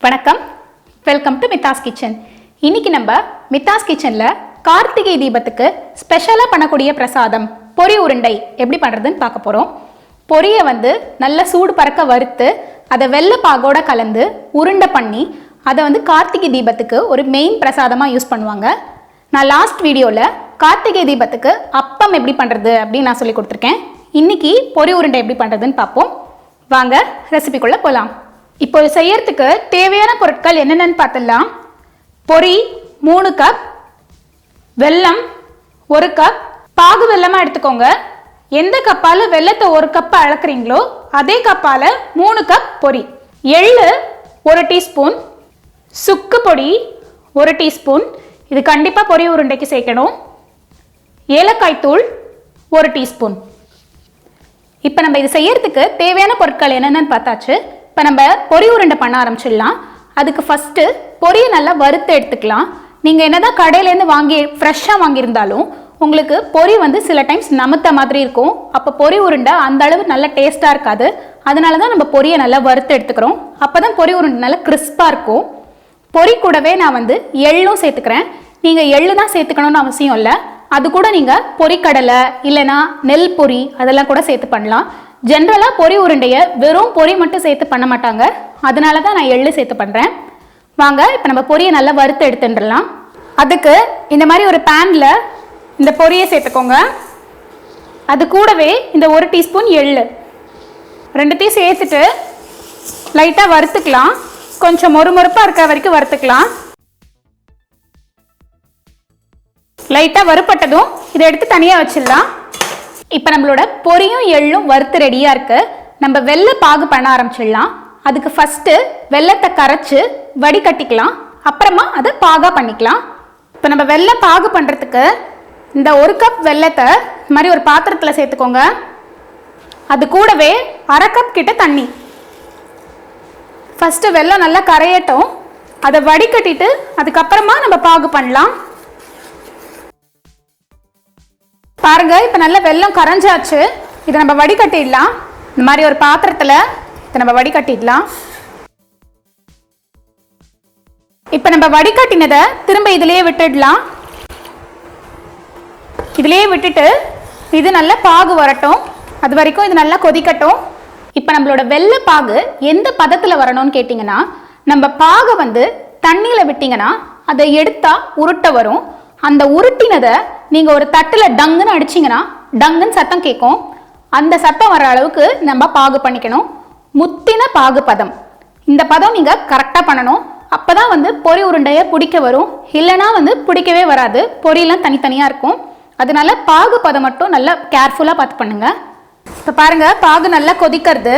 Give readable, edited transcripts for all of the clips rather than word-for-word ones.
வணக்கம், welcome to மித்தாஸ் kitchen. இன்னைக்கு நம்ம மித்தாஸ் கிச்சன்ல கார்த்திகை தீபத்துக்கு ஸ்பெஷலா பண்ணக்கூடிய பிரசாதம் பொரி உருண்டை எப்படி பண்றதுன்னு பார்க்க போறோம். பொரியை நல்ல சூடு பறக்க வறுத்து அதை வெள்ளை பாகோட கலந்து உருண்டை பண்ணி அதை கார்த்திகை தீபத்துக்கு ஒரு மெயின் பிரசாதமா யூஸ் பண்ணுவாங்க. நான் லாஸ்ட் வீடியோல கார்த்திகை தீபத்துக்கு அப்பம் எப்படி பண்றது அப்படின்னு நான் சொல்லி கொடுத்துருக்கேன். இன்னைக்கு பொரி உருண்டை எப்படி பண்றதுன்னு பார்ப்போம். வாங்க ரெசிபிக்குள்ள போலாம். இப்போ செய்யறதுக்கு தேவையான பொருட்கள் என்னென்னு பார்த்தலாம். பொரி 3 கப், வெல்லம் 1 கப், பாகு வெல்லமா எடுத்துக்கோங்க. எந்த கப்பால வெல்லத்தை 1 கப் அளக்குறீங்களோ அதே கப்பால 3 கப் பொரி. எள்ளு 1 டீஸ்பூன், சுக்கு பொடி 1 டீஸ்பூன், இது கண்டிப்பா பொரி உருண்டைக்கு சேர்க்கணும். ஏலக்காய் தூள் 1 டீஸ்பூன். இப்போ நம்ம இது செய்யறதுக்கு தேவையான பொருட்கள் என்னென்னு பார்த்தாச்சு. இப்போ நம்ம பொரி உருண்டை பண்ண ஆரம்பிச்சிடலாம். அதுக்கு ஃபஸ்ட்டு பொரியை நல்லா வறுத்து எடுத்துக்கலாம். நீங்கள் என்னதான் கடையிலேருந்து வாங்கி ஃப்ரெஷ்ஷாக வாங்கியிருந்தாலும் உங்களுக்கு பொரி சில டைம்ஸ் நமுத்த மாதிரி இருக்கும். அப்போ பொரி உருண்டை அந்த அளவு நல்ல டேஸ்ட்டாக இருக்காது. அதனால தான் நம்ம பொரியை நல்லா வறுத்து எடுத்துக்கிறோம். அப்போ தான் பொரி உருண்டை நல்லா கிறிஸ்பாக இருக்கும். பொரி கூடவே நான் எள்ளும் சேர்த்துக்கிறேன். நீங்கள் எள்ளு தான் சேர்த்துக்கணும்னு அவசியம் இல்லை. அது கூட நீங்கள் பொரிக்கடலை இல்லைனா நெல் பொரி அதெல்லாம் கூட சேர்த்து பண்ணலாம். ஜென்ரலாக பொரி உருண்டையை வெறும் பொரி மட்டும் சேர்த்து பண்ண மாட்டாங்க. அதனால தான் நான் எள்ளு சேர்த்து பண்ணுறேன். வாங்க இப்போ நம்ம பொரியை நல்லா வறுத்து எடுத்துடலாம். அதுக்கு இந்த மாதிரி ஒரு பேனில் இந்த பொரியை சேர்த்துக்கோங்க. அது கூடவே இந்த 1 டீஸ்பூன் எள்ளு ரெண்டுத்தையும் சேர்த்துட்டு லைட்டாக வறுத்துக்கலாம். கொஞ்சம் மொறுமொறுப்பாக இருக்க வரைக்கும் வறுத்துக்கலாம். லைட்டாக வறுப்பட்டதும் இதை எடுத்து தனியாக வச்சிடலாம். இப்போ நம்மளோட பொரியும் எள்ளும் வறுத்து ரெடியாக இருக்கு. நம்ம வெள்ளை பாகு பண்ண ஆரம்பிச்சிடலாம். அதுக்கு ஃபஸ்ட்டு வெள்ளத்தை கரைச்சி வடிகட்டிக்கலாம். அப்புறமா அதை பாகாக பண்ணிக்கலாம். இப்போ நம்ம வெள்ளை பாகு பண்ணுறதுக்கு இந்த 1 கப் வெள்ளத்தை இந்த மாதிரி ஒரு பாத்திரத்தில் சேர்த்துக்கோங்க. அது கூடவே 1/2 கப் கிட்ட தண்ணி. ஃபஸ்ட்டு வெள்ளம் நல்லா கரையட்டும். அதை வடிகட்டிட்டு அதுக்கப்புறமா நம்ம பாகு பண்ணலாம். பாருங்க, இப்போ நல்லா வெல்லம் கரைஞ்சாச்சு. இதை நம்ம வடிகட்டிடலாம். இந்த மாதிரி ஒரு பாத்திரத்தில் இதை நம்ம வடிகட்டிடலாம். இப்போ நம்ம வடிகட்டினதை திரும்ப இதிலேயே விட்டுடலாம். இதிலேயே விட்டுட்டு இது நல்லா பாகு வரட்டும். அது வரைக்கும் இது நல்லா கொதிக்கட்டும். இப்போ நம்மளோட வெள்ளை பாகு எந்த பதத்தில் வரணும்னு கேட்டிங்கன்னா, நம்ம பாகை தண்ணியில் விட்டிங்கன்னா அதை எடுத்தா உருட்ட வரும். அந்த உருட்டினதை நீங்கள் ஒரு தட்டில் டங்குன்னு அடிச்சிங்கன்னா டங்குன்னு சத்தம் கேட்கும். அந்த சத்தம் வர அளவுக்கு நம்ம பாகு பண்ணிக்கணும். முத்தின பாகு பதம், இந்த பதம் நீங்கள் கரெக்டாக பண்ணணும். அப்போ தான் பொரி உருண்டையை பிடிக்க வரும். இல்லைனா பிடிக்கவே வராது. பொரியெல்லாம் தனித்தனியாக இருக்கும். அதனால பாகு பதம் மட்டும் நல்லா கேர்ஃபுல்லாக பார்த்து பண்ணுங்க. இப்போ பாருங்கள், பாகு நல்லா கொதிக்கிறது.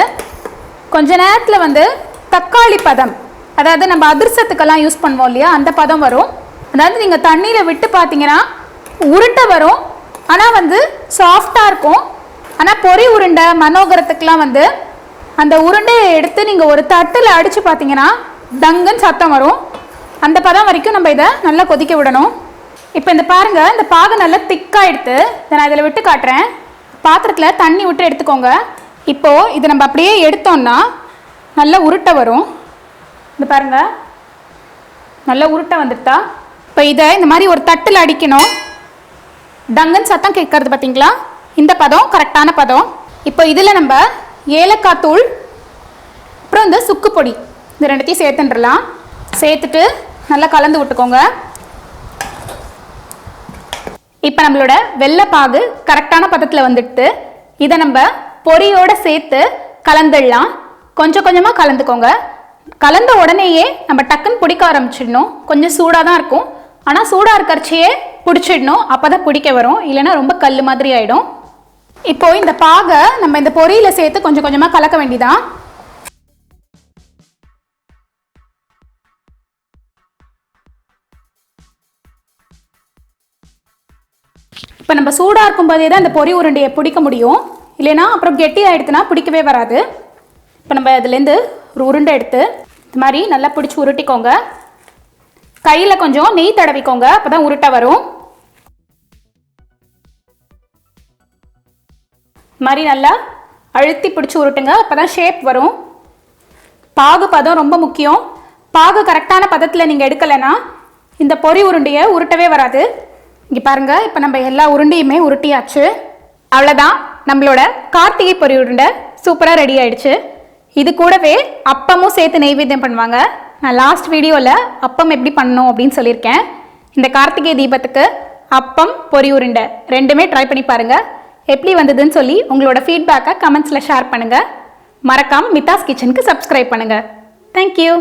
கொஞ்ச நேரத்தில் தக்காளி பதம், அதாவது நம்ம அதிர்சத்துக்கெல்லாம் யூஸ் பண்ணுவோம் இல்லையா, அந்த பதம் வரும். அதாவது நீங்கள் தண்ணியில் விட்டு பார்த்தீங்கன்னா உருண்டை வரும். ஆனால் சாஃப்டாக இருக்கும். ஆனால் பொரி உருண்டை மனோகரத்துக்கெலாம் அந்த உருண்டையை எடுத்து நீங்கள் ஒரு தட்டில் அடித்து பார்த்தீங்கன்னா டங்குன்னு சத்தம் வரும். அந்த பதம் வரைக்கும் நம்ம இதை நல்லா கொதிக்க விடணும். இப்போ இந்த பாருங்கள், இந்த பாகு நல்லா திக்காக எடுத்து இதை நான் இதில் விட்டு காட்டுறேன். பாத்திரத்தில் தண்ணி விட்டு எடுத்துக்கோங்க. இப்போது இதை நம்ம அப்படியே எடுத்தோம்னா நல்லா உருட்டை வரும். இந்த பாருங்கள், நல்லா உருட்டை வந்துட்டா. இப்போ இதை இந்த மாதிரி ஒரு தட்டில் அடிக்கணும். டங்கன் சத்தம் கேட்கறது பார்த்தீங்களா, இந்த பதம் கரெக்டான பதம். இப்போ இதில் நம்ம ஏலக்காய் தூள் அப்புறம் இந்த சுக்கு பொடி இந்த ரெண்டுத்தையும் சேர்த்துடலாம். சேர்த்துட்டு நல்லா கலந்து விட்டுக்கோங்க. இப்போ நம்மளோட வெள்ளை பாகு கரெக்டான பதத்தில் வந்துட்டு இதை நம்ம பொரியோடு சேர்த்து கலந்துடலாம். கொஞ்சம் கொஞ்சமாக கலந்துக்கோங்க. கலந்த உடனேயே நம்ம டக்குன்னு பிடிக்க ஆரம்பிச்சிடணும். கொஞ்சம் சூடாக தான் இருக்கும். ஆனால் சூடாக இருக்கிறச்சியே பிடிச்சிடணும். அப்போ தான் பிடிக்க வரும். இல்லைன்னா ரொம்ப கல் மாதிரி ஆகிடும். இப்போது இந்த பாகை நம்ம இந்த பொரியில் சேர்த்து கொஞ்சம் கொஞ்சமாக கலக்க வேண்டியதான். இப்போ நம்ம சூடாக இருக்கும்போதே தான் இந்த பொரி உருண்டையை பிடிக்க முடியும். இல்லைன்னா அப்புறம் கெட்டி ஆகிடுதுன்னா பிடிக்கவே வராது. இப்போ நம்ம இதுலேருந்து ஒரு உருண்டை எடுத்து இது மாதிரி நல்லா பிடிச்சி உருட்டிக்கோங்க. கையில் கொஞ்சம் நெய் தடவிக்கோங்க. அப்போ தான் உருட்டை வரும். மாதிரி நல்லா அழுத்தி பிடிச்சி உருட்டுங்க. அப்போ தான் ஷேப் வரும். பாகு பதம் ரொம்ப முக்கியம். பாகு கரெக்டான பதத்தில் நீங்கள் எடுக்கலைன்னா இந்த பொரி உருண்டையை உருட்டவே வராது. இங்கே பாருங்கள், இப்போ நம்ம எல்லா உருண்டையுமே உருட்டியாச்சு. அவ்வளோதான், நம்மளோட கார்த்திகை பொரி உருண்டை சூப்பராக ரெடி ஆயிடுச்சு. இது கூடவே அப்பமும் சேர்த்து நெய்வேத்தியம் பண்ணுவாங்க. நான் லாஸ்ட் வீடியோவில் அப்பம் எப்படி பண்ணணும் அப்படின்னு சொல்லியிருக்கேன். இந்த கார்த்திகை தீபத்துக்கு அப்பம் பொரி உருண்டை ரெண்டுமே ட்ரை பண்ணி பாருங்கள். எப்படி வந்ததுன்னு சொல்லி உங்களோட ஃபீட்பேக்கை கமெண்ட்ஸில் ஷேர் பண்ணுங்கள். மறக்காமல் மித்தாஸ் கிச்சனுக்கு சப்ஸ்கிரைப் பண்ணுங்கள். தேங்க்யூ.